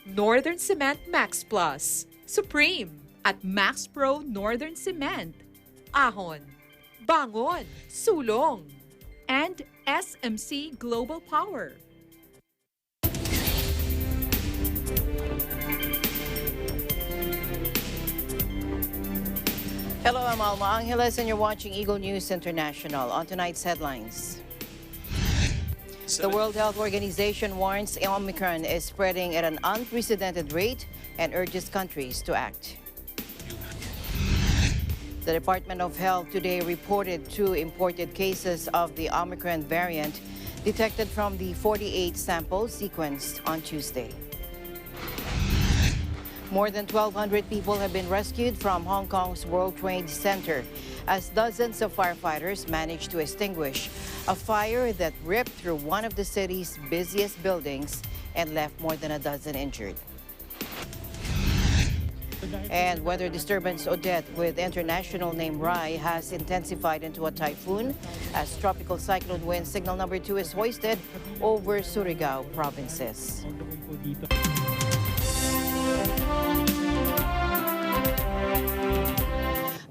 Northern Cement Max Plus, Supreme at Max Pro Northern Cement, Ahon, Bangon, Sulong, and SMC Global Power. Hello, I'm Alma Angeles, and you're watching Eagle News International. On tonight's headlines. The World Health Organization warns Omicron is spreading at an unprecedented rate and urges countries to act. The Department of Health today reported 2 imported cases of the Omicron variant detected from the 48 samples sequenced on Tuesday. More than 1,200 people have been rescued from Hong Kong's World Trade Center as dozens of firefighters managed to extinguish a fire that ripped through one of the city's busiest buildings and left more than a dozen injured. And weather disturbance Odette with international name Rai has intensified into a typhoon as tropical cyclone wind signal number 2 is hoisted over Surigao provinces.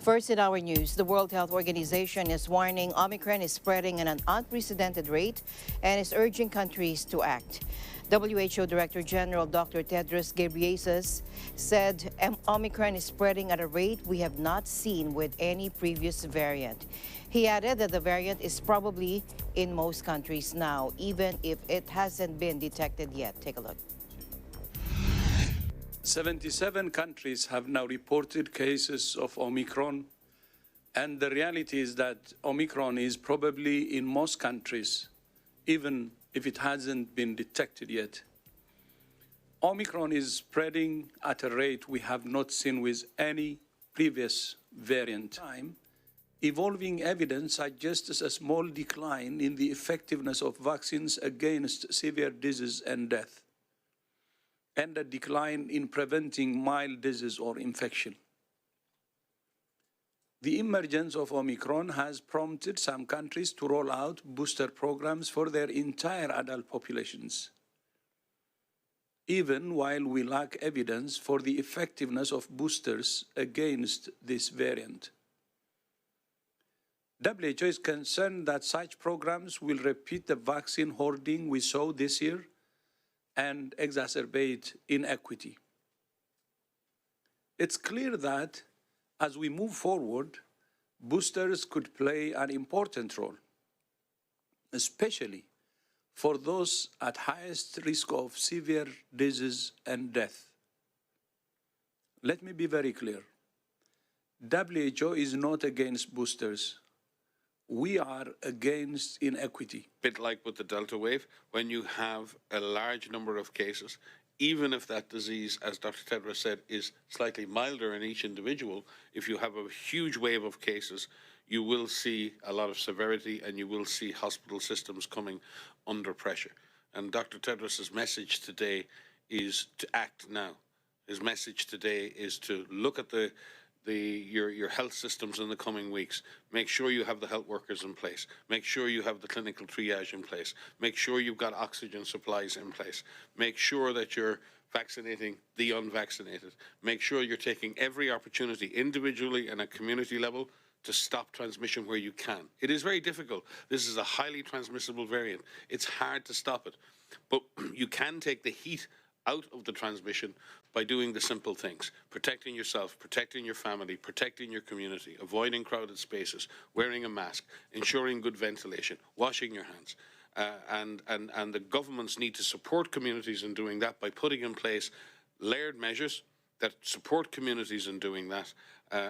First in our news, the World Health Organization is warning Omicron is spreading at an unprecedented rate and is urging countries to act. WHO Director General Dr. Tedros Ghebreyesus said Omicron is spreading at a rate we have not seen with any previous variant. He added that the variant is probably in most countries now, even if it hasn't been detected yet. Take a look. 77 countries have now reported cases of Omicron, and the reality is that Omicron is probably in most countries, even if it hasn't been detected yet. Omicron is spreading at a rate we have not seen with any previous variant. Evolving evidence suggests a small decline in the effectiveness of vaccines against severe disease and death, and a decline in preventing mild disease or infection. The emergence of Omicron has prompted some countries to roll out booster programs for their entire adult populations, even while we lack evidence for the effectiveness of boosters against this variant. WHO is concerned that such programs will repeat the vaccine hoarding we saw this year and exacerbate inequity. It's clear that as we move forward, boosters could play an important role, especially for those at highest risk of severe disease and death. Let me be very clear. WHO is not against boosters. We are against inequity. Bit like with the Delta wave, when you have a large number of cases, even if that disease, as Dr. Tedros said, is slightly milder in each individual, if you have a huge wave of cases, you will see a lot of severity and you will see hospital systems coming under pressure. And Dr. Tedros' message today is to act now. His message today is to look at your health systems in the coming weeks. Make sure you have the health workers in place. Make sure you have the clinical triage in place. Make sure you've got oxygen supplies in place. Make sure that you're vaccinating the unvaccinated. Make sure you're taking every opportunity individually and at community level to stop transmission where you can. It is very difficult. This is a highly transmissible variant. It's hard to stop it. But you can take the heat out of the transmission by doing the simple things: protecting yourself, protecting your family, protecting your community, avoiding crowded spaces, wearing a mask, ensuring good ventilation, washing your hands. And the governments need to support communities in doing that by putting in place layered measures that support communities in doing that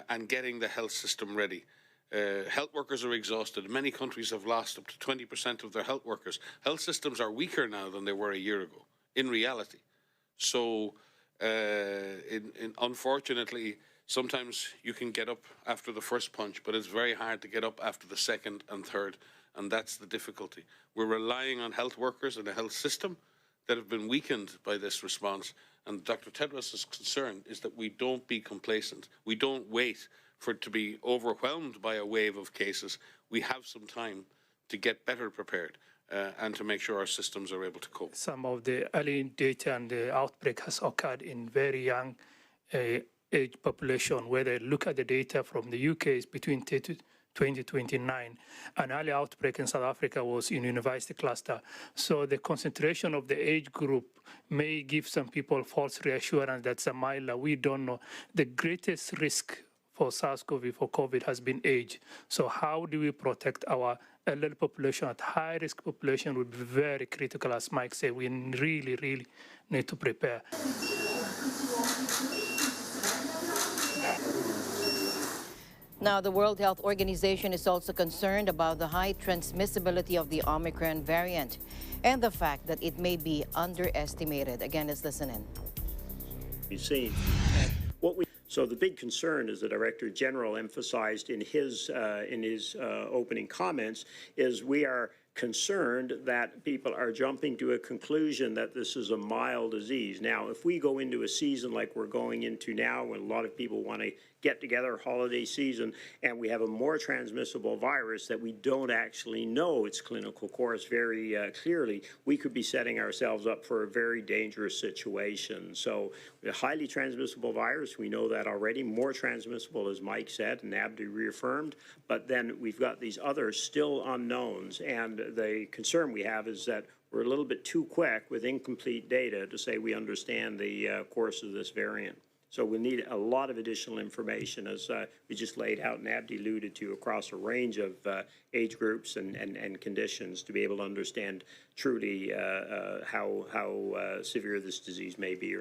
and getting the health system ready. Health workers are exhausted. Many countries have lost up to 20% of their health workers. Health systems are weaker now than they were a year ago, in reality. So, unfortunately, sometimes you can get up after the first punch, but it's very hard to get up after the second and third, and that's the difficulty. We're relying on health workers and a health system that have been weakened by this response, and Dr. Tedros' concern is that we don't be complacent. We don't wait for it to be overwhelmed by a wave of cases. We have some time to get better prepared. and to make sure our systems are able to cope. Some of the early data and the outbreak has occurred in very young age population, where they look at the data from the UK is between 2029. An early outbreak in South Africa was in university cluster. So the concentration of the age group may give some people false reassurance that's a milder. We don't know. The greatest risk for SARS-CoV, for COVID, has been age. So how do we protect our elderly population? At high-risk population would be very critical, as Mike said. We really, really need to prepare. Now, the World Health Organization is also concerned about the high transmissibility of the Omicron variant and the fact that it may be underestimated. Again, let's listen in. We've seen so the big concern, as the Director General emphasized in his opening comments, is we are concerned that people are jumping to a conclusion that this is a mild disease. Now, if we go into a season like we're going into now, when a lot of people want to get together, holiday season, and we have a more transmissible virus that we don't actually know its clinical course very clearly, we could be setting ourselves up for a very dangerous situation. So a highly transmissible virus, we know that already, more transmissible, as Mike said, and Abdi reaffirmed, but then we've got these other still unknowns, and the concern we have is that we're a little bit too quick with incomplete data to say we understand the course of this variant. So we need a lot of additional information, as we just laid out and Abdi alluded to, across a range of age groups and conditions to be able to understand truly how severe this disease may be.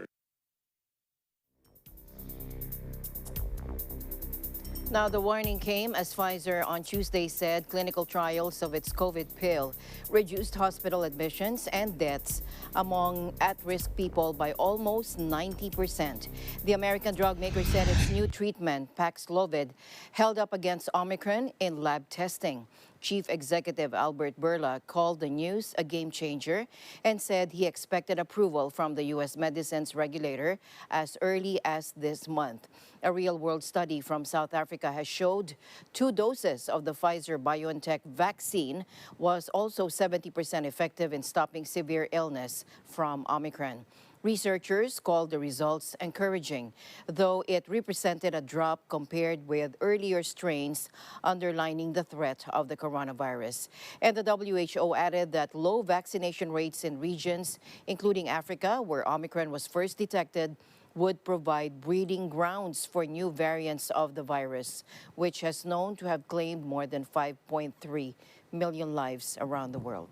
Now, the warning came as Pfizer on Tuesday said clinical trials of its COVID pill reduced hospital admissions and deaths among at-risk people by almost 90%. The American drug maker said its new treatment, Paxlovid, held up against Omicron in lab testing. Chief Executive Albert Bourla called the news a game changer and said he expected approval from the U.S. medicines regulator as early as this month. A real-world study from South Africa has showed 2 doses of the Pfizer-BioNTech vaccine was also 70% effective in stopping severe illness from Omicron. Researchers called the results encouraging, though it represented a drop compared with earlier strains, underlining the threat of the coronavirus. And the WHO added that low vaccination rates in regions, including Africa, where Omicron was first detected, would provide breeding grounds for new variants of the virus, which has known to have claimed more than 5.3 million lives around the world.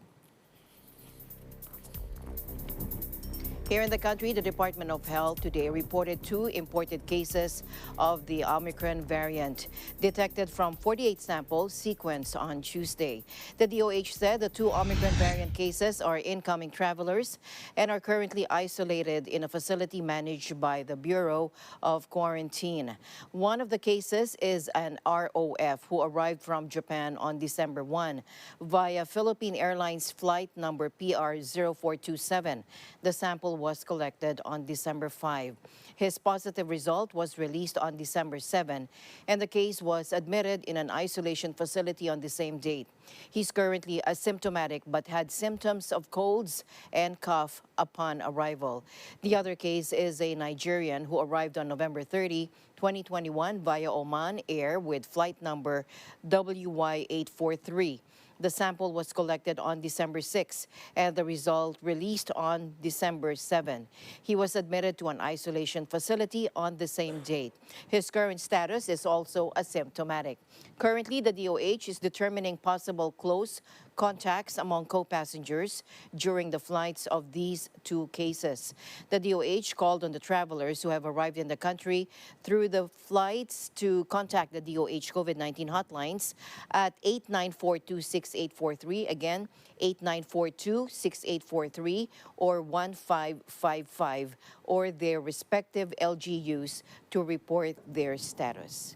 Here in the country, the Department of Health today reported 2 imported cases of the Omicron variant detected from 48 samples sequenced on Tuesday. The DOH said the 2 Omicron variant cases are incoming travelers and are currently isolated in a facility managed by the Bureau of Quarantine. One of the cases is an ROF who arrived from Japan on December 1 via Philippine Airlines flight number PR0427. The sample was collected on December 5. His positive result was released on December 7, and the case was admitted in an isolation facility on the same date. He's currently asymptomatic but had symptoms of colds and cough upon arrival. The other case is a Nigerian who arrived on November 30, 2021 via Oman Air with flight number WY843. The sample was collected on December 6 and the result released on December 7. He was admitted to an isolation facility on the same date. His current status is also asymptomatic. Currently, the DOH is determining possible close contacts among co-passengers during the flights of these 2 cases. The DOH called on the travelers who have arrived in the country through the flights to contact the DOH COVID-19 hotlines at 8942-6843, again, 8942-6843 or 1555, or their respective LGUs to report their status.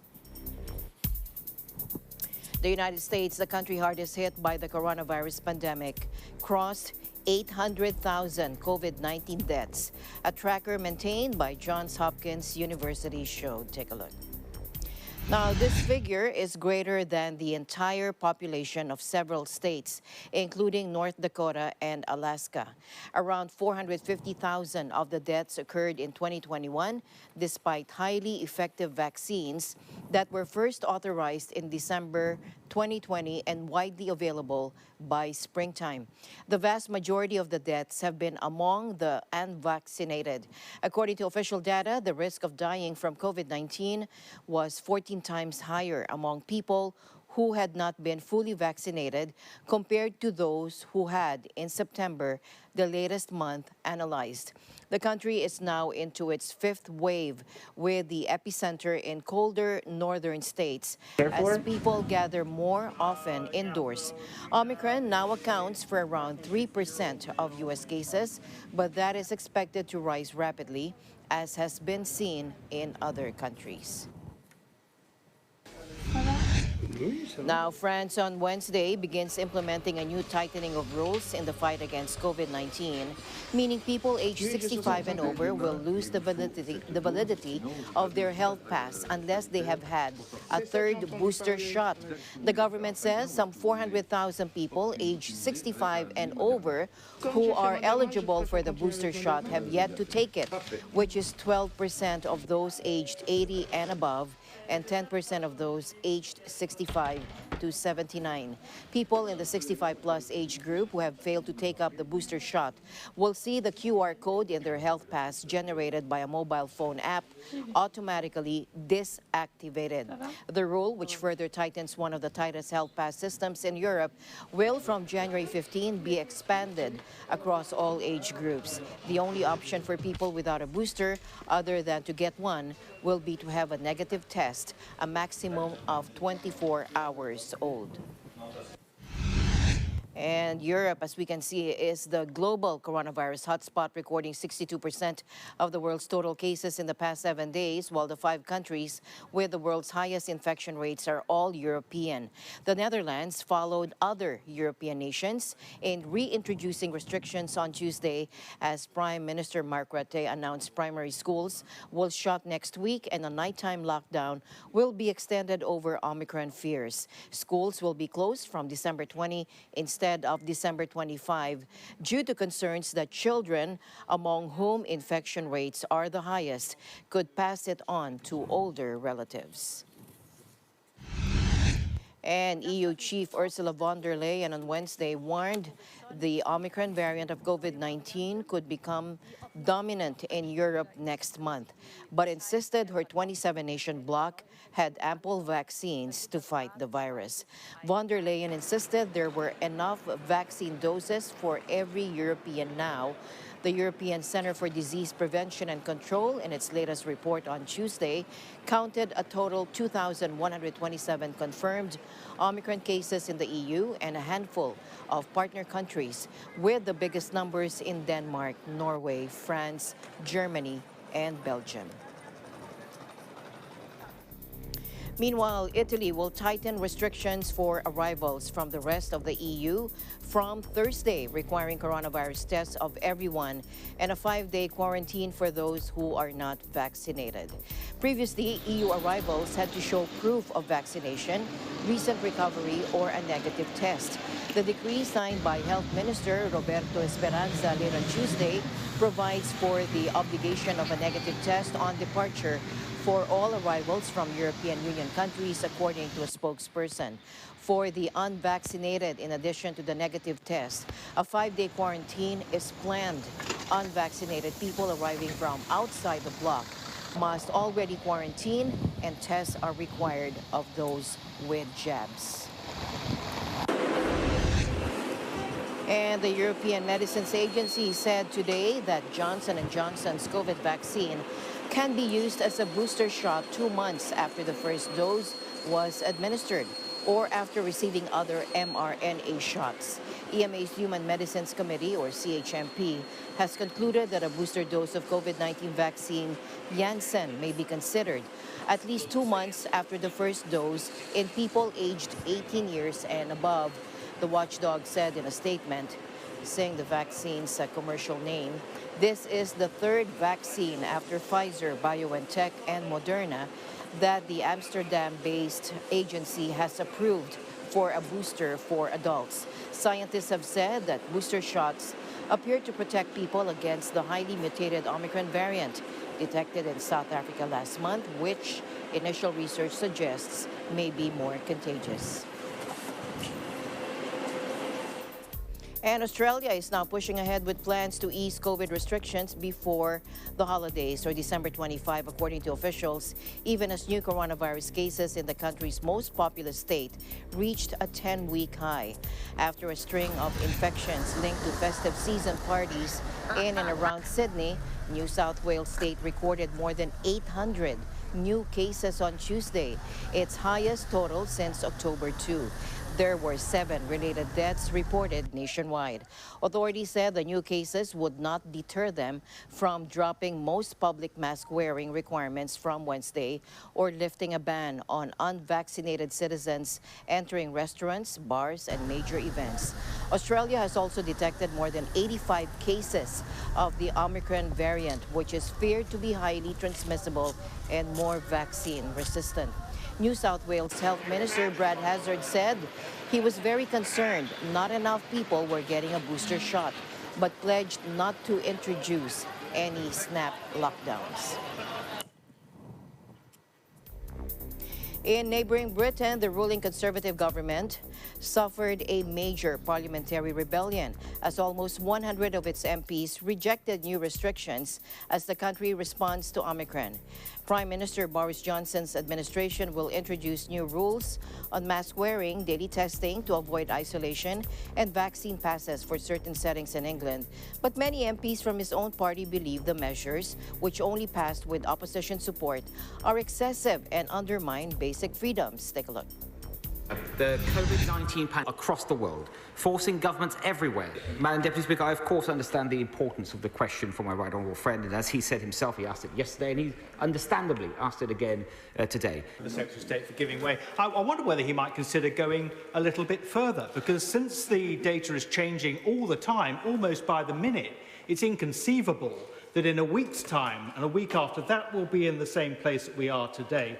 The United States, the country hardest hit by the coronavirus pandemic, crossed 800,000 COVID-19 deaths. A tracker maintained by Johns Hopkins University showed. Take a look. Now, this figure is greater than the entire population of several states, including North Dakota and Alaska. Around 450,000 of the deaths occurred in 2021, despite highly effective vaccines that were first authorized in December 2020 and widely available by springtime. The vast majority of the deaths have been among the unvaccinated. According to official data, the risk of dying from COVID-19 was 14 times higher among people who had not been fully vaccinated compared to those who had in September, the latest month analyzed. The country is now into its fifth wave, with the epicenter in colder northern states as people gather more often indoors. Omicron now accounts for around 3% of U.S. cases, but that is expected to rise rapidly, as has been seen in other countries. Now, France on Wednesday begins implementing a new tightening of rules in the fight against COVID-19, meaning people aged 65 and over will lose the validity of their health pass unless they have had a third booster shot. The government says some 400,000 people aged 65 and over who are eligible for the booster shot have yet to take it, which is 12% of those aged 80 and above, and 10% of those aged 65 to 79. People in the 65-plus age group who have failed to take up the booster shot will see the QR code in their health pass generated by a mobile phone app automatically disactivated. The rule, which further tightens one of the tightest health pass systems in Europe, will from January 15 be expanded across all age groups. The only option for people without a booster, other than to get one, will be to have a negative test, a maximum of 24 hours old. And Europe, as we can see, is the global coronavirus hotspot, recording 62% of the world's total cases in the past 7 days, while the 5 countries with the world's highest infection rates are all European. The Netherlands followed other European nations in reintroducing restrictions on Tuesday, as Prime Minister Mark Rutte announced primary schools will shut next week and a nighttime lockdown will be extended over Omicron fears. Schools will be closed from December 20 instead of December 25 due to concerns that children, among whom infection rates are the highest, could pass it on to older relatives. And EU Chief Ursula von der Leyen on Wednesday warned the Omicron variant of COVID-19 could become dominant in Europe next month, but insisted her 27-nation bloc had ample vaccines to fight the virus. Von der Leyen insisted there were enough vaccine doses for every European now. The European Center for Disease Prevention and Control, in its latest report on Tuesday, counted a total 2,127 confirmed Omicron cases in the EU and a handful of partner countries, with the biggest numbers in Denmark, Norway, France, Germany, and Belgium. Meanwhile, Italy will tighten restrictions for arrivals from the rest of the EU from Thursday, requiring coronavirus tests of everyone and a 5-day quarantine for those who are not vaccinated. Previously, EU arrivals had to show proof of vaccination, recent recovery, or a negative test. The decree signed by Health Minister Roberto Esperanza late on Tuesday provides for the obligation of a negative test on departure for all arrivals from European Union countries, according to a spokesperson. For the unvaccinated, in addition to the negative test, a 5-day quarantine is planned. Unvaccinated people arriving from outside the bloc must already quarantine, and tests are required of those with jabs. And the European Medicines Agency said today that Johnson & Johnson's COVID vaccine can be used as a booster shot 2 months after the first dose was administered or after receiving other mRNA shots. EMA's Human Medicines Committee, or CHMP, has concluded that a booster dose of COVID-19 vaccine Janssen may be considered at least 2 months after the first dose in people aged 18 years and above, the watchdog said in a statement, saying the vaccine's commercial name This is the third vaccine after Pfizer, BioNTech, and Moderna that the Amsterdam-based agency has approved for a booster for adults. Scientists have said that booster shots appear to protect people against the highly mutated Omicron variant detected in South Africa last month, which initial research suggests may be more contagious. And Australia is now pushing ahead with plans to ease COVID restrictions before the holidays, or December 25, according to officials, even as new coronavirus cases in the country's most populous state reached a 10-week high. After a string of infections linked to festive season parties in and around Sydney, New South Wales state recorded more than 800 new cases on Tuesday, its highest total since October 2. There were 7 related deaths reported nationwide. Authorities said the new cases would not deter them from dropping most public mask wearing requirements from Wednesday or lifting a ban on unvaccinated citizens entering restaurants, bars, and major events. Australia has also detected more than 85 cases of the Omicron variant, which is feared to be highly transmissible and more vaccine resistant. New South Wales Health Minister Brad Hazzard said he was very concerned not enough people were getting a booster shot, but pledged not to introduce any snap lockdowns. In neighboring Britain, the ruling Conservative government suffered a major parliamentary rebellion as almost 100 of its MPs rejected new restrictions as the country responds to Omicron. Prime Minister Boris Johnson's administration will introduce new rules on mask wearing, daily testing to avoid isolation, and vaccine passes for certain settings in England. But many MPs from his own party believe the measures, which only passed with opposition support, are excessive and undermine basic freedoms. Take a look. The COVID-19 pandemic across the world, forcing governments everywhere. Madam Deputy Speaker, I of course understand the importance of the question from my right honourable friend, and as he said himself, he asked it yesterday, and he understandably asked it again today. The Secretary of State for giving way. I wonder whether he might consider going a little bit further, because since the data is changing all the time, almost by the minute, it's inconceivable that in a week's time and a week after that we'll be in the same place that we are today.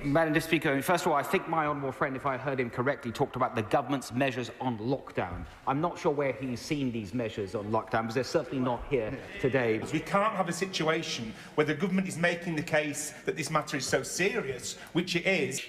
Madam Deputy Speaker, first of all, I think my honourable friend, if I heard him correctly, talked about the government's measures on lockdown. I'm not sure where he's seen these measures on lockdown, because they're certainly not here today. We can't have a situation where the government is making the case that this matter is so serious, which it is.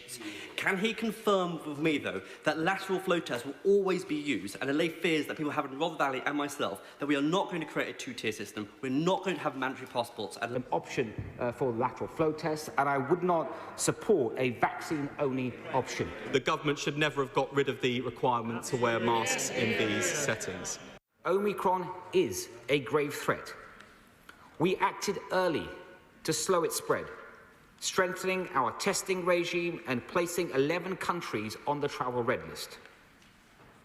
Can he confirm with me, though, that lateral flow tests will always be used and allay fears that people have in Rother Valley and myself, that we are not going to create a two-tier system, we're not going to have mandatory passports? And an option for lateral flow tests, and I would not support a vaccine-only option. The government should never have got rid of the requirement to wear masks in these settings. Omicron is a grave threat. We acted early to slow its spread, strengthening our testing regime and placing 11 countries on the travel red list.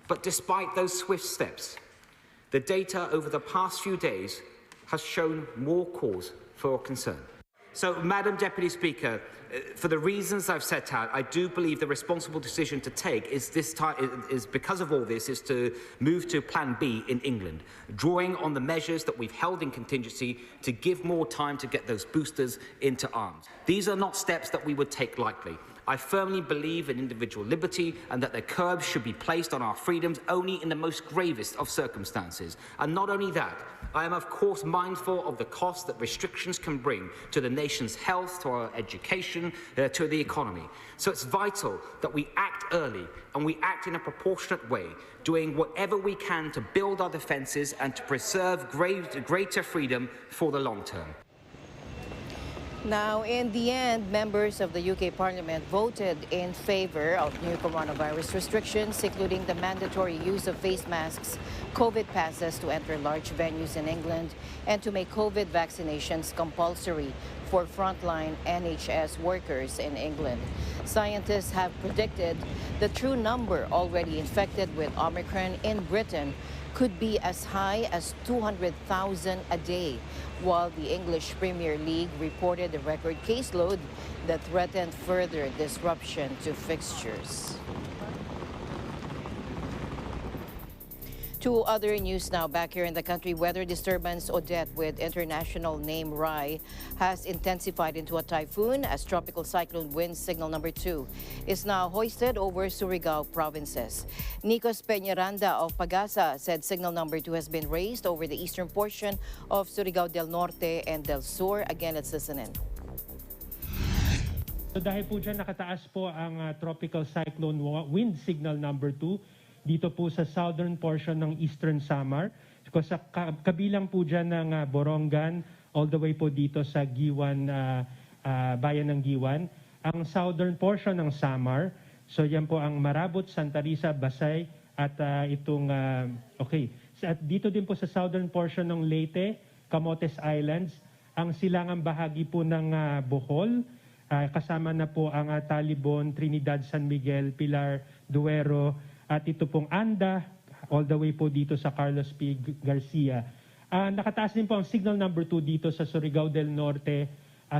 But despite those swift steps, the data over the past few days has shown more cause for concern. So, Madam Deputy Speaker, for the reasons I've set out, I do believe the responsible decision to take is because of all this, is to move to Plan B in England, drawing on the measures that we've held in contingency to give more time to get those boosters into arms. These are not steps that we would take lightly. I firmly believe in individual liberty and that the curbs should be placed on our freedoms only in the most gravest of circumstances. And not only that, I am of course mindful of the cost that restrictions can bring to the nation's health, to our education, to the economy. So it's vital that we act early and we act in a proportionate way, doing whatever we can to build our defences and to preserve greater freedom for the long term. Now, in the end, members of the UK Parliament voted in favour of new coronavirus restrictions, including the mandatory use of face masks, COVID passes to enter large venues in England, and to make COVID vaccinations compulsory for frontline NHS workers in England. Scientists have predicted the true number already infected with Omicron in Britain could be as high as 200,000 a day, while the English Premier League reported a record caseload that threatened further disruption to fixtures. To other news now, back here in the country, weather disturbance Odette with international name Rai has intensified into a typhoon as tropical cyclone wind signal number 2 is now hoisted over Surigao provinces. Nikos Peñaranda of Pagasa said signal number 2 has been raised over the eastern portion of Surigao del Norte and del Sur. Again, let's listen in. So dahil po dyan nakataas po ang tropical cyclone wind signal number 2 dito po sa southern portion ng Eastern Samar. So, sa kabilang po dyan ng Borongan, all the way po dito sa Giwan, bayan ng Giwan. Ang southern portion ng Samar, so yan po ang Marabot, Santa Risa, Basay, at itong, At dito din po sa southern portion ng Leyte, Camotes Islands, ang silangang bahagi po ng Bohol, kasama na po ang Talibon, Trinidad, San Miguel, Pilar, Duero, at ito pong Anda, all the way po dito sa Carlos P. Garcia. Nakataas din po ang signal number 2 dito sa Surigao del Norte,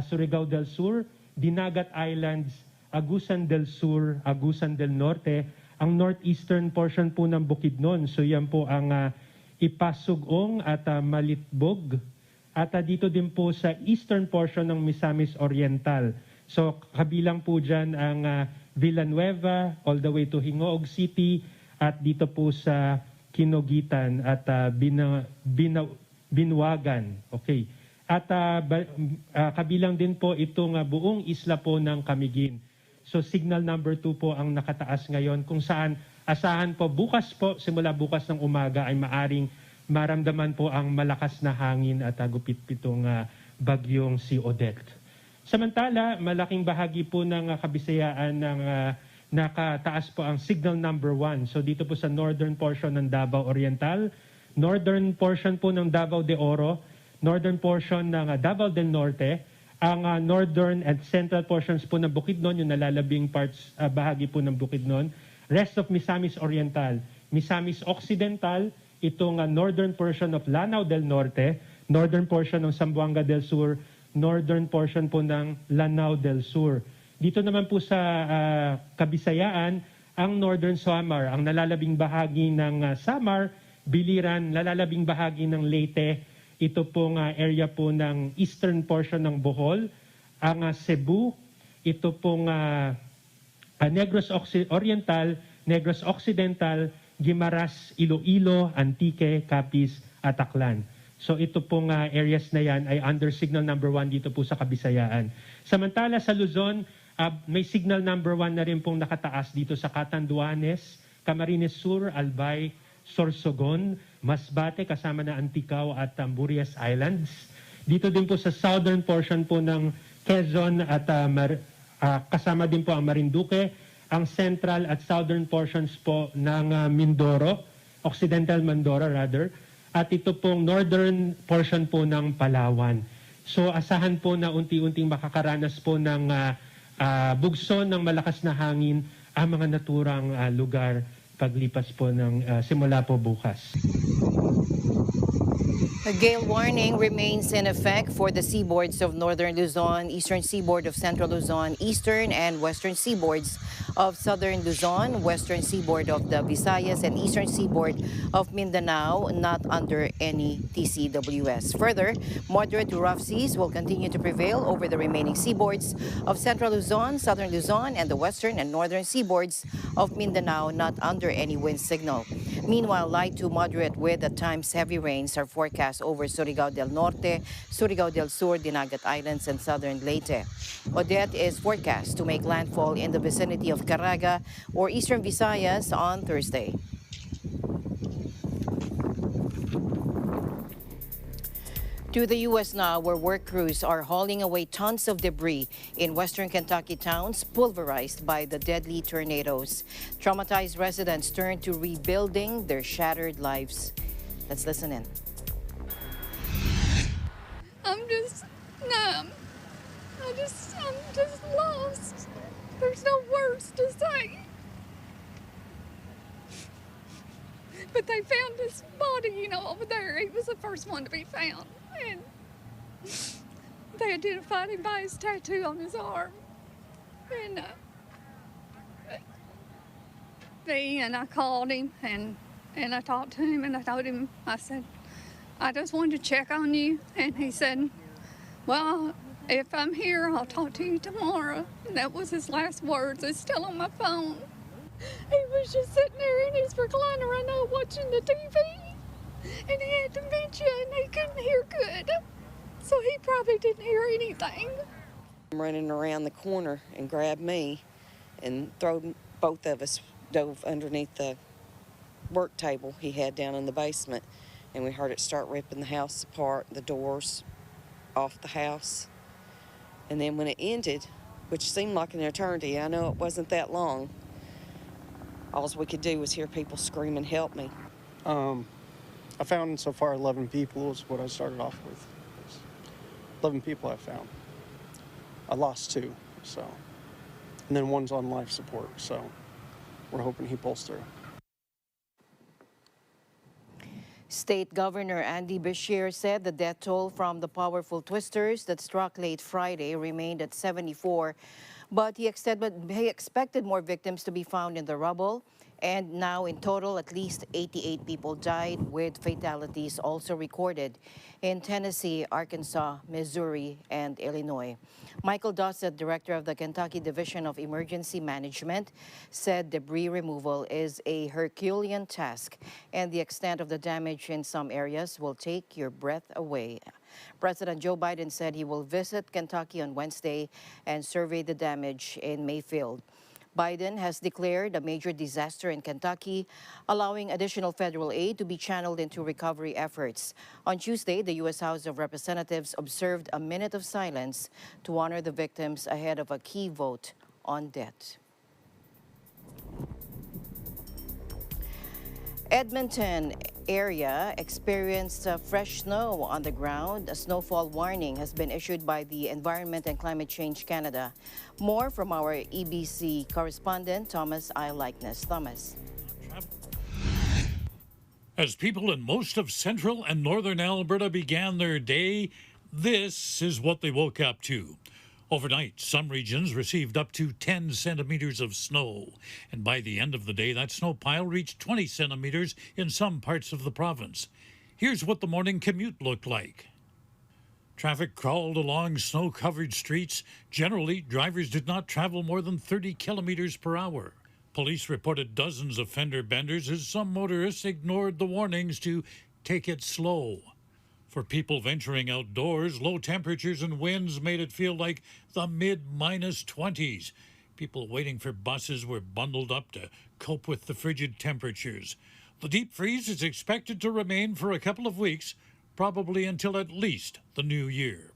Surigao del Sur, Dinagat Islands, Agusan del Sur, Agusan del Norte, ang northeastern portion po ng Bukidnon. So yan po ang Ipasugong at Malitbog. At dito din po sa eastern portion ng Misamis Oriental. So kabilang po dyan ang Villanueva, all the way to Hingoog City, at dito po sa Kinogitan at Binwagan. Okay. At kabilang din po itong buong isla po ng Camiguin. So signal number 2 po ang nakataas ngayon, kung saan asahan po bukas po, simula bukas ng umaga ay maaring maramdaman po ang malakas na hangin at gupit pitong bagyong si Odette. Samantala, malaking bahagi po ng kabisayaan ng nakataas po ang signal number 1. So dito po sa northern portion ng Davao Oriental, northern portion po ng Davao de Oro, northern portion ng Davao del Norte, ang northern and central portions po ng Bukidnon, yung nalalabing parts, bahagi po ng Bukidnon, rest of Misamis Oriental, Misamis Occidental, itong northern portion of Lanao del Norte, northern portion ng Zamboanga del Sur, northern portion po ng Lanao del Sur. Dito naman po sa Kabisayaan, ang northern Samar, ang nalalabing bahagi ng Samar, Biliran, nalalabing bahagi ng Leyte, ito pong area po ng eastern portion ng Bohol, ang Cebu, ito pong Negros Oriental, Negros Occidental, Guimaras, Iloilo, Antique, Capiz, at Aklan. So ito pong areas na yan ay under signal number 1 dito po sa Kabisayaan. Samantala sa Luzon, may signal number 1 na rin pong nakataas dito sa Catanduanes, Camarines Sur, Albay, Sorsogon, Masbate, kasama na Anticao at Burias Islands. Dito din po sa southern portion po ng Quezon at kasama din po ang Marinduque, ang central at southern portions po ng Mindoro, Occidental Mindoro rather, at ito pong northern portion po ng Palawan. So asahan po na unti-unting makakaranas po ng bugso ng malakas na hangin ang mga naturang lugar paglipas po ng simula po bukas. A gale warning remains in effect for the seaboards of northern Luzon, eastern seaboard of central Luzon, eastern and western seaboards of southern Luzon, western seaboard of the Visayas, and eastern seaboard of Mindanao, not under any TCWS. Further, moderate to rough seas will continue to prevail over the remaining seaboards of central Luzon, southern Luzon, and the western and northern seaboards of Mindanao, not under any wind signal. Meanwhile, light to moderate with at times heavy rains are forecast over Surigao del Norte, Surigao del Sur, Dinagat Islands, and southern Leyte. Odette is forecast to make landfall in the vicinity of Caraga or eastern Visayas on Thursday. To the U.S. now, where work crews are hauling away tons of debris in western Kentucky towns pulverized by the deadly tornadoes. Traumatized residents turn to rebuilding their shattered lives. Let's listen in. I'm just numb. I'm just lost. There's no words to say. But they found his body, over there. He was the first one to be found. And they identified him by his tattoo on his arm. And I called him, and And I talked to him and I told him, I said, I just wanted to check on you. And he said, well, if I'm here, I'll talk to you tomorrow. And that was his last words. It's still on my phone. He was just sitting there in his recliner, I know, watching the TV. And he had dementia and he couldn't hear good. So he probably didn't hear anything. Running around the corner and grabbed me and both of us dove underneath the work table he had down in the basement. And we heard it start ripping the house apart, the doors off the house. And then when it ended, which seemed like an eternity, I know it wasn't that long, all we could do was hear people screaming, help me. I found so far 11 people is what I started off with. 11 people I found. I lost 2, so. And then one's on life support, so we're hoping he pulls through. State Governor Andy Bashir said the death toll from the powerful twisters that struck late Friday remained at 74, but he expected more victims to be found in the rubble. And now in total, at least 88 people died, with fatalities also recorded in Tennessee, Arkansas, Missouri, and Illinois. Michael Dossett, director of the Kentucky Division of Emergency Management, said debris removal is a Herculean task, and the extent of the damage in some areas will take your breath away. President Joe Biden said he will visit Kentucky on Wednesday and survey the damage in Mayfield. Biden has declared a major disaster in Kentucky, allowing additional federal aid to be channeled into recovery efforts. On Tuesday, the U.S. House of Representatives observed a minute of silence to honor the victims ahead of a key vote on debt. Edmonton area experienced fresh snow on the ground. A snowfall warning has been issued by the Environment and Climate Change Canada. More from our EBC correspondent, Thomas I. Likeness. Thomas. As people in most of central and northern Alberta began their day, this is what they woke up to. Overnight, some regions received up to 10 centimeters of snow, and by the end of the day, that snow pile reached 20 centimeters in some parts of the province. Here's what the morning commute looked like. Traffic crawled along snow-covered streets. Generally, drivers did not travel more than 30 kilometers per hour. Police reported dozens of fender benders as some motorists ignored the warnings to take it slow. For people venturing outdoors, low temperatures and winds made it feel like the mid-20s. People waiting for buses were bundled up to cope with the frigid temperatures. The deep freeze is expected to remain for a couple of weeks, probably until at least the new year.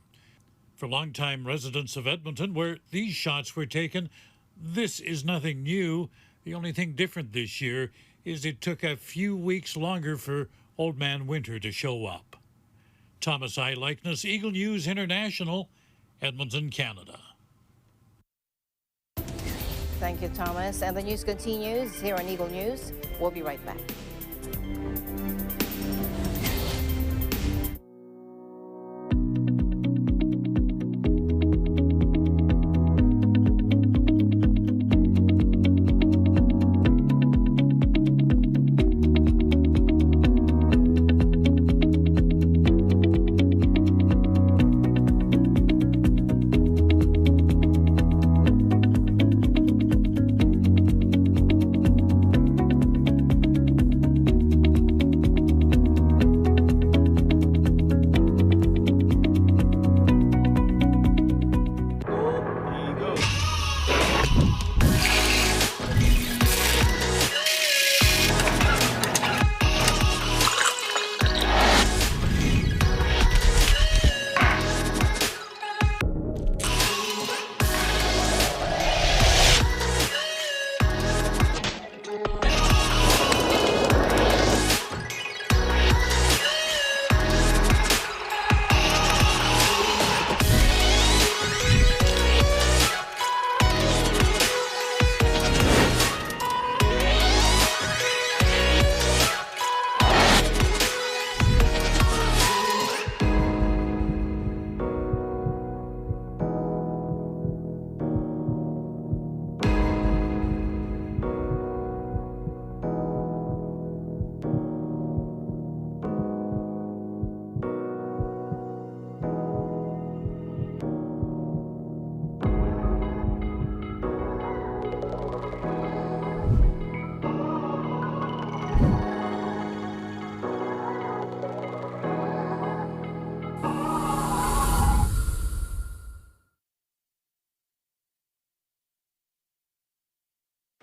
For longtime residents of Edmonton, where these shots were taken, this is nothing new. The only thing different this year is it took a few weeks longer for Old Man Winter to show up. Thomas I. Likeness, Eagle News International, Edmonton, Canada. Thank you, Thomas. And the news continues here on Eagle News. We'll be right back.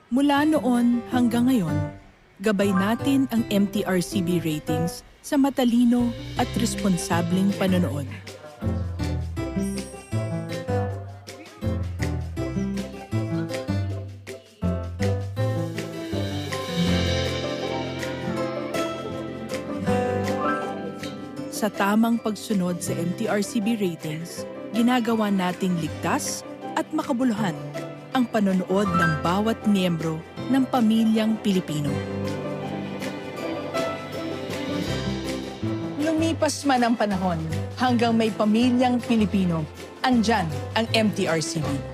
Mula noon hanggang ngayon, gabay natin ang MTRCB ratings sa matalino at responsableng panonood. Sa tamang pagsunod sa MTRCB ratings, ginagawa nating ligtas at makabuluhan ang panonood ng bawat miyembro ng pamilyang Pilipino. Lumipas man ang panahon, hanggang may pamilyang Pilipino, andyan ang MTRCB.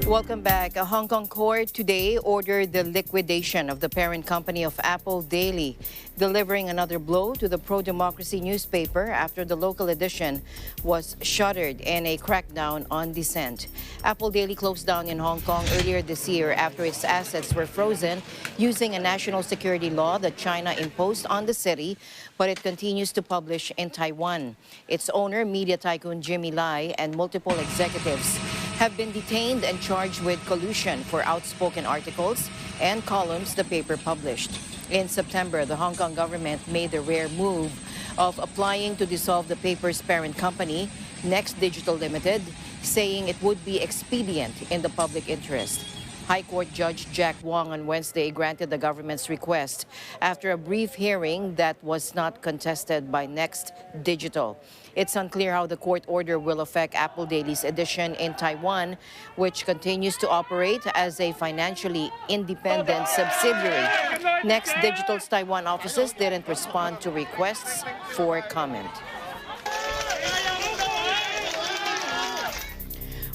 Welcome back. A Hong Kong court today ordered the liquidation of the parent company of Apple Daily, delivering another blow to the pro-democracy newspaper after the local edition was shuttered in a crackdown on dissent. Apple Daily closed down in Hong Kong earlier this year after its assets were frozen using a national security law that China imposed on the city, but it continues to publish in Taiwan. Its owner, media tycoon Jimmy Lai, and multiple executives have been detained and charged with collusion for outspoken articles and columns the paper published. In September, the Hong Kong government made the rare move of applying to dissolve the paper's parent company, Next Digital Limited, saying it would be expedient in the public interest. High Court Judge Jack Wong on Wednesday granted the government's request after a brief hearing that was not contested by Next Digital. It's unclear how the court order will affect Apple Daily's edition in Taiwan, which continues to operate as a financially independent subsidiary. Next Digital's Taiwan offices didn't respond to requests for comment.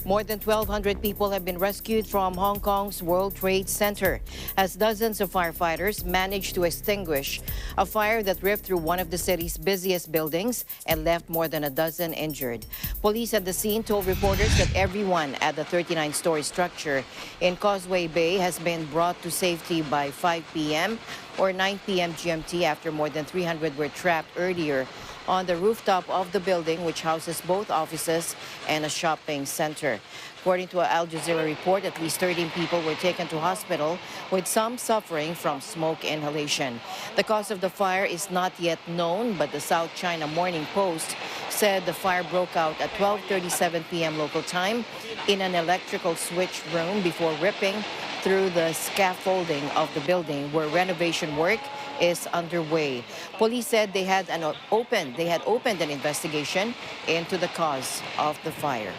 More than 1,200 people have been rescued from Hong Kong's World Trade Center as dozens of firefighters managed to extinguish a fire that ripped through one of the city's busiest buildings and left more than a dozen injured. Police at the scene told reporters that everyone at the 39-story structure in Causeway Bay has been brought to safety by 5 p.m. or 9 p.m. GMT after more than 300 were trapped earlier on the rooftop of the building, which houses both offices and a shopping center. According to an Al Jazeera report, at least 13 people were taken to hospital, with some suffering from smoke inhalation. The cause of the fire is not yet known, but the South China Morning Post said the fire broke out at 12:37 p.m. local time in an electrical switch room before ripping through the scaffolding of the building where renovation work is underway. Police said they had opened an investigation into the cause of the fire.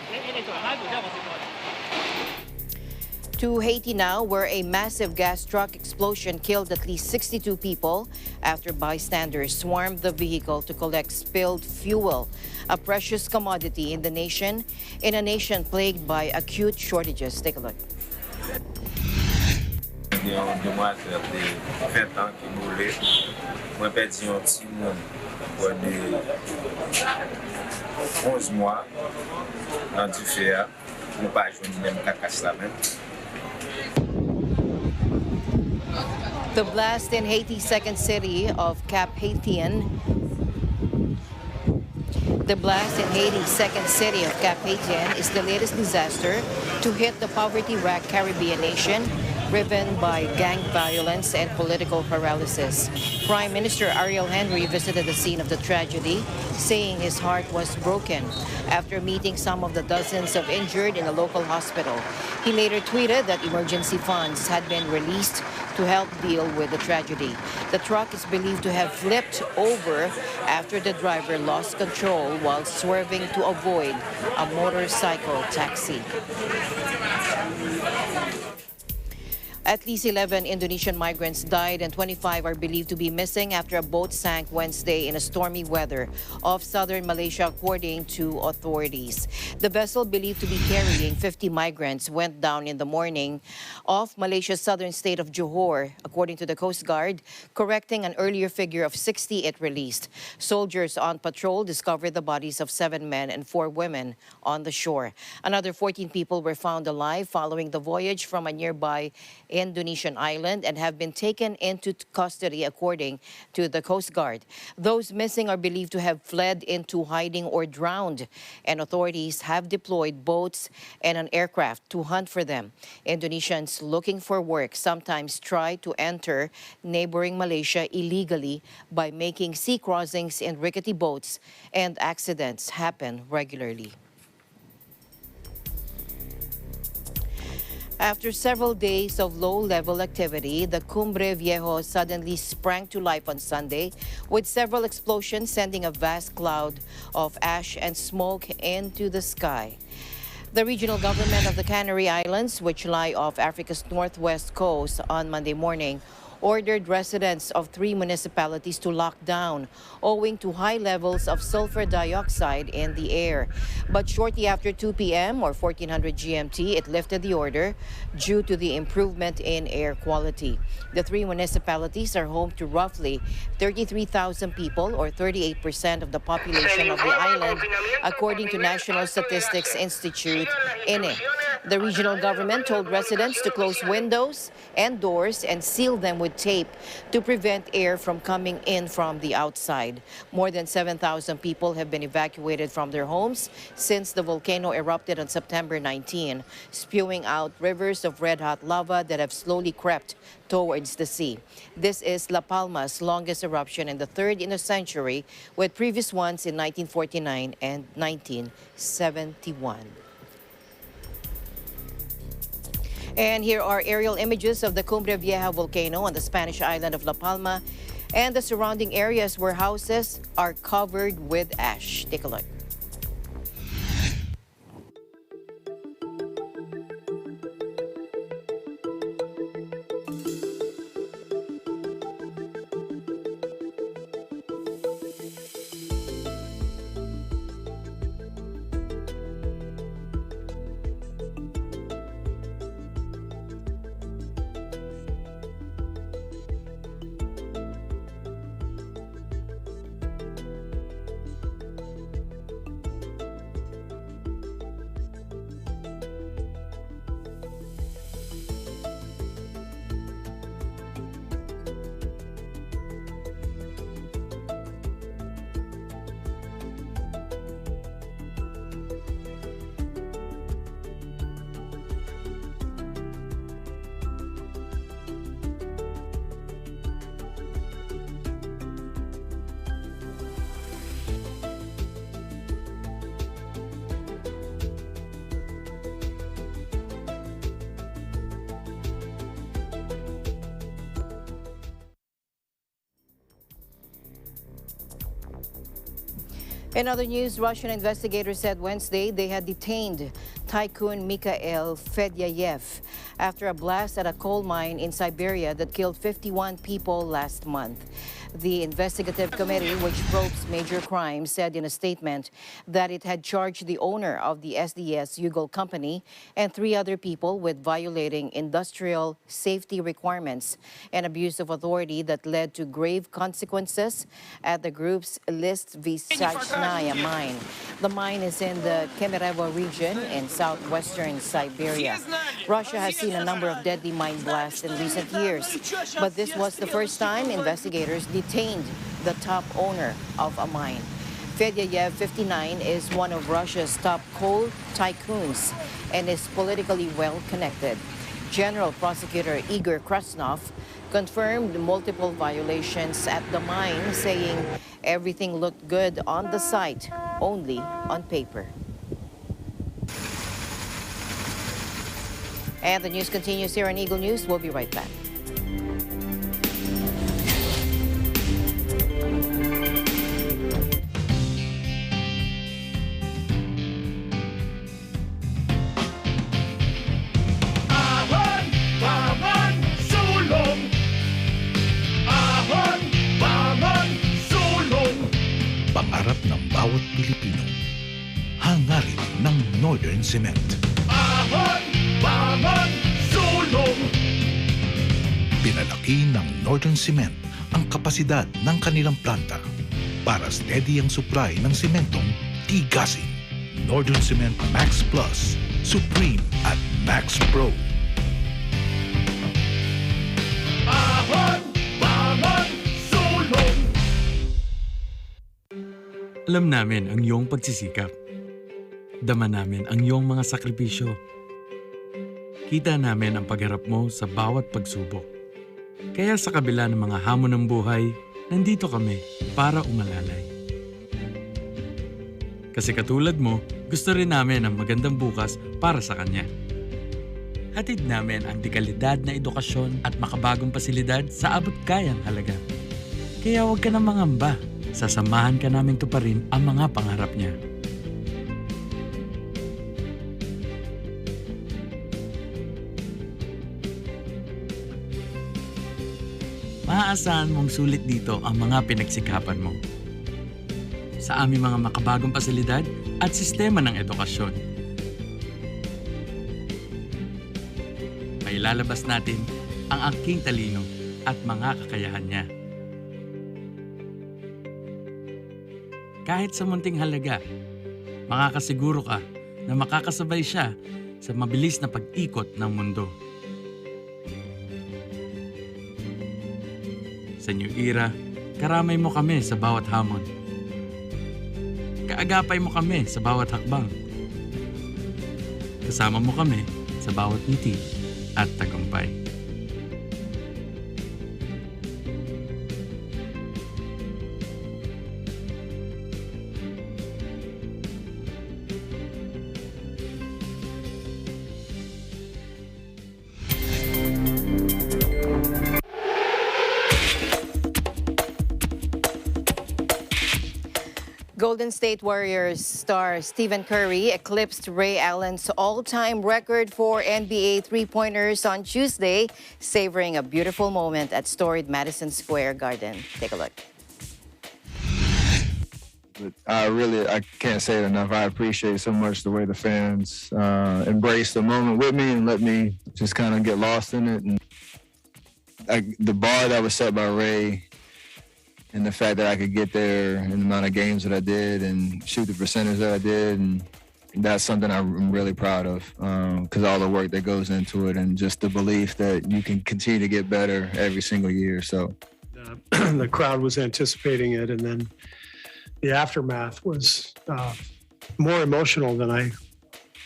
To Haiti now, where a massive gas truck explosion killed at least 62 people after bystanders swarmed the vehicle to collect spilled fuel, a precious commodity in a nation plagued by acute shortages. Take a look. Il y a un demoiselle de 20 ans qui mourrait. Moi, j'ai perdu un petit monde de 11 mois dans du fer. Nous pas jouer même cacasse la même. The blast in Haiti's second city of Cap Haitien. The blast in Haiti's second city of Cap Haitien is the latest disaster to hit the poverty-racked Caribbean nation, driven by gang violence and political paralysis. Prime Minister Ariel Henry visited the scene of the tragedy, saying his heart was broken after meeting some of the dozens of injured in a local hospital. He later tweeted that emergency funds had been released to help deal with the tragedy. The truck is believed to have flipped over after the driver lost control while swerving to avoid a motorcycle taxi. At least 11 Indonesian migrants died and 25 are believed to be missing after a boat sank Wednesday in a stormy weather off southern Malaysia, according to authorities. The vessel, believed to be carrying 50 migrants, went down in the morning off Malaysia's southern state of Johor, according to the Coast Guard, correcting an earlier figure of 60 it released. Soldiers on patrol discovered the bodies of 7 men and 4 women on the shore. Another 14 people were found alive following the voyage from a nearby Indonesian island and have been taken into custody according to the Coast Guard. Those missing are believed to have fled into hiding or drowned, and authorities have deployed boats and an aircraft to hunt for them. Indonesians looking for work sometimes try to enter neighboring Malaysia illegally by making sea crossings in rickety boats, and accidents happen regularly. After several days of low-level activity, the Cumbre Viejo suddenly sprang to life on Sunday, with several explosions sending a vast cloud of ash and smoke into the sky. The regional government of the Canary Islands, which lie off Africa's northwest coast, on Monday morning, ordered residents of 3 municipalities to lock down owing to high levels of sulfur dioxide in the air. But shortly after 2 p.m. or 1400 GMT, it lifted the order due to the improvement in air quality. The 3 municipalities are home to roughly 33,000 people, or 38% of the population of the island, according to National Statistics Institute, INE. The regional government told residents to close windows and doors and seal them with tape to prevent air from coming in from the outside. More than 7,000 people have been evacuated from their homes since the volcano erupted on September 19, spewing out rivers of red-hot lava that have slowly crept towards the sea. This is La Palma's longest eruption and the third in a century, with previous ones in 1949 and 1971. And here are aerial images of the Cumbre Vieja volcano on the Spanish island of La Palma and the surrounding areas where houses are covered with ash. Take a look. In other news, Russian investigators said Wednesday they had detained Tycoon Mikhail Fedyayev after a blast at a coal mine in Siberia that killed 51 people last month. The investigative committee, which probes major crimes, said in a statement that it had charged the owner of the SDS Yugal company and 3 other people with violating industrial safety requirements and abuse of authority that led to grave consequences at the group's List Vyshachnaya mine. The mine is in the Kemerovo region in southwestern Siberia. Russia has seen a number of deadly mine blasts in recent years, but this was the first time investigators detained the top owner of a mine. Fedyayev, 59, is one of Russia's top coal tycoons and is politically well connected. General Prosecutor Igor Krasnov confirmed multiple violations at the mine, saying everything looked good on the site, only on paper. And the news continues here on Eagle News. We'll be right back. Pangarap ng bawat Pilipino, hangarin ng Northern Cement. Ahon, bangon, sulong! Pinalaki ng Northern Cement ang kapasidad ng kanilang planta para steady ang supply ng sementong tigasin. Northern Cement Max Plus, Supreme at Max Pro. Alam namin ang iyong pagsisikap. Dama namin ang iyong mga sakripisyo. Kita namin ang pagharap mo sa bawat pagsubok. Kaya sa kabila ng mga hamon ng buhay, nandito kami para umalalay. Kasi katulad mo, gusto rin namin ang magandang bukas para sa kanya. Hatid namin ang dekalidad na edukasyon at makabagong pasilidad sa abot kayang halaga. Kaya huwag ka na mangamba. Sasamahan ka namin tuparin ang mga pangarap niya. Maaasahan mong sulit dito ang mga pinagsikapan mo. Sa aming mga makabagong pasilidad at sistema ng edukasyon. Mailalabas natin ang aking talino at mga kakayahan niya. Kahit sa munting halaga, makakasiguro ka na makakasabay siya sa mabilis na pag-ikot ng mundo. Sa new era, karamay mo kami sa bawat hamon. Kaagapay mo kami sa bawat hakbang. Kasama mo kami sa bawat ngiti at tagumpay. Golden State Warriors star Stephen Curry eclipsed Ray Allen's all-time record for NBA three-pointers on Tuesday, savoring a beautiful moment at storied Madison Square Garden. Take a look. I can't say it enough. I appreciate so much the way the fans embraced the moment with me and let me just kind of get lost in it. And the bar that was set by Ray, and the fact that I could get there in the amount of games that I did and shoot the percentage that I did, and that's something I'm really proud of, because all the work that goes into it and just the belief that you can continue to get better every single year. So the crowd was anticipating it, and then the aftermath was more emotional than I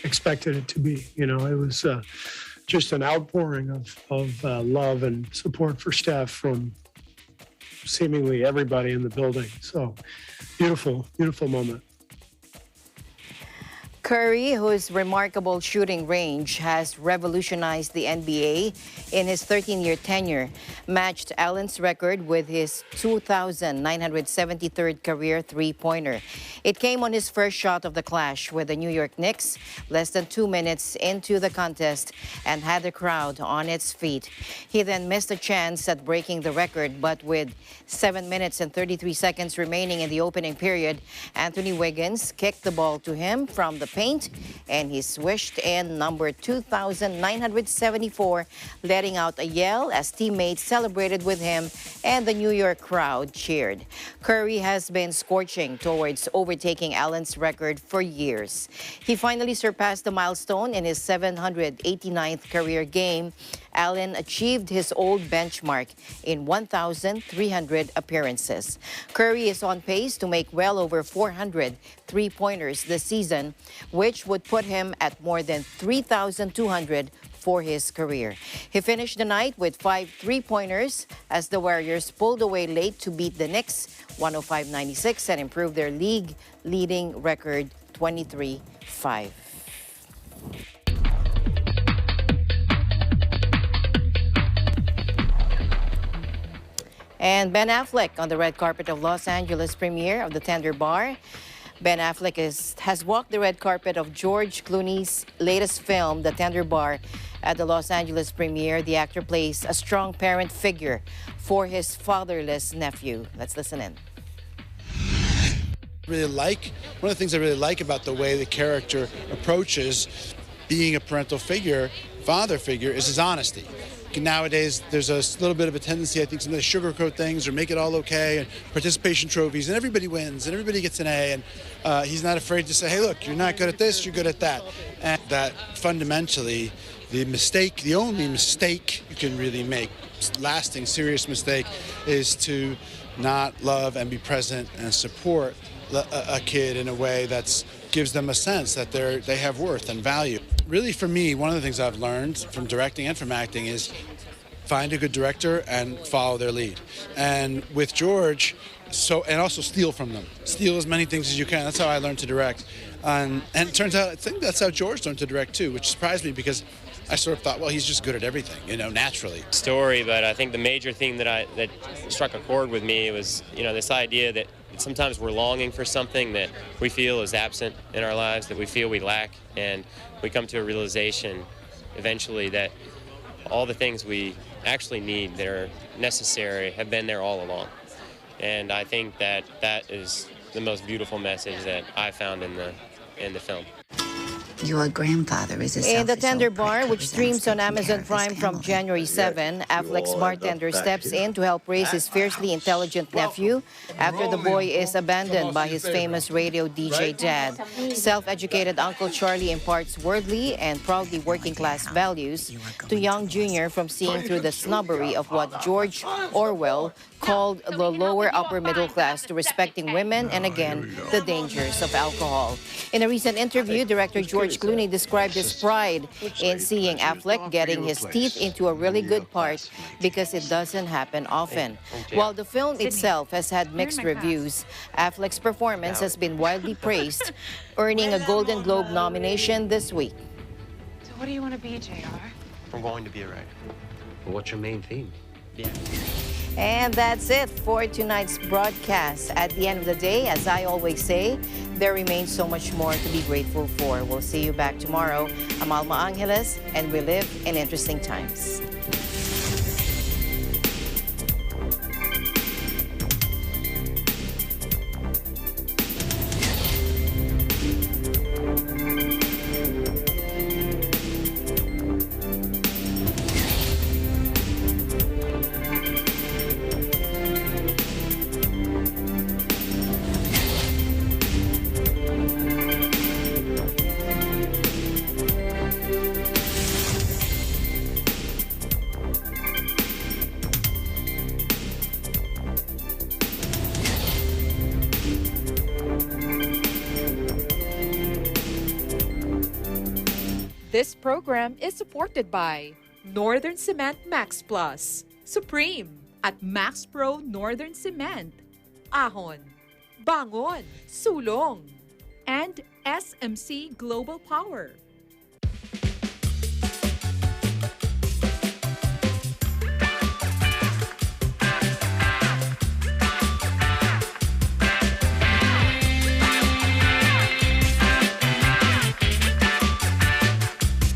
expected it to be. You know, it was just an outpouring of love and support for Steph from seemingly everybody in the building. So beautiful, beautiful moment. Curry, whose remarkable shooting range has revolutionized the NBA in his 13-year tenure, matched Allen's record with his 2,973rd career three-pointer. It came on his first shot of the clash with the New York Knicks less than 2 minutes into the contest and had the crowd on its feet. He then missed a chance at breaking the record, but with 7 minutes and 33 seconds remaining in the opening period, Anthony Wiggins kicked the ball to him from the paint, and he swished in number 2,974, letting out a yell as teammates celebrated with him and the New York crowd cheered. Curry has been scorching towards overtaking Allen's record for years. He finally surpassed the milestone in his 789th career game. Allen achieved his old benchmark in 1,300 appearances. Curry is on pace to make well over 400 three-pointers this season, which would put him at more than 3,200 for his career. He finished the night with 5 three-pointers as the Warriors pulled away late to beat the Knicks 105-96 and improve their league-leading record 23-5. And Ben Affleck on the red carpet of Los Angeles premiere of The Tender Bar. Ben Affleck has walked the red carpet of George Clooney's latest film, The Tender Bar. At the Los Angeles premiere, the actor plays a strong parent figure for his fatherless nephew. Let's listen in. One of the things I really like about the way the character approaches being a parental figure, father figure, is his honesty. Nowadays, there's a little bit of a tendency, I think, sometimes to sugarcoat things or make it all okay, and participation trophies, and everybody wins, and everybody gets an A, and he's not afraid to say, hey, look, you're not good at this, you're good at that. And that fundamentally, the only mistake you can really make, lasting, serious mistake, is to not love and be present and support a kid in a way that gives them a sense that they have worth and value. Really, for me, one of the things I've learned from directing and from acting is find a good director and follow their lead. And with George, and also steal from them. Steal as many things as you can. That's how I learned to direct. And it turns out, I think that's how George learned to direct too, which surprised me because I sort of thought, well, he's just good at everything, naturally. Story, but I think the major theme that struck a chord with me was, this idea that sometimes we're longing for something that we feel is absent in our lives, that we feel we lack, and we come to a realization eventually that all the things we actually need that are necessary have been there all along. And I think that is the most beautiful message that I found in the film. Your grandfather is a In The Tender Bar, selfish which old streams on taking care Amazon of his Prime from family. January 7, Affleck's bartender steps in to help raise his fiercely intelligent nephew after the boy is abandoned by his famous radio DJ dad. Self-educated Uncle Charlie imparts worldly and proudly working-class values to young Junior from seeing through the snobbery of what George Orwell called the lower upper middle class to respecting women and, again, the dangers of alcohol. In a recent interview, director George Clooney described his pride in seeing Affleck getting his teeth into a really good part because it doesn't happen often. While the film itself has had mixed reviews, Affleck's performance has been widely praised, earning a Golden Globe nomination this week. So what do you want to be, JR? I'm going to be a writer. Well, what's your main theme? Yeah. And that's it for tonight's broadcast. At the end of the day, as I always say, there remains so much more to be grateful for. We'll see you back tomorrow. I'm Alma Angeles, and we live in interesting times. This program is supported by Northern Cement Max Plus, Supreme at Max Pro Northern Cement, Ahon, Bangon, Sulong, and SMC Global Power.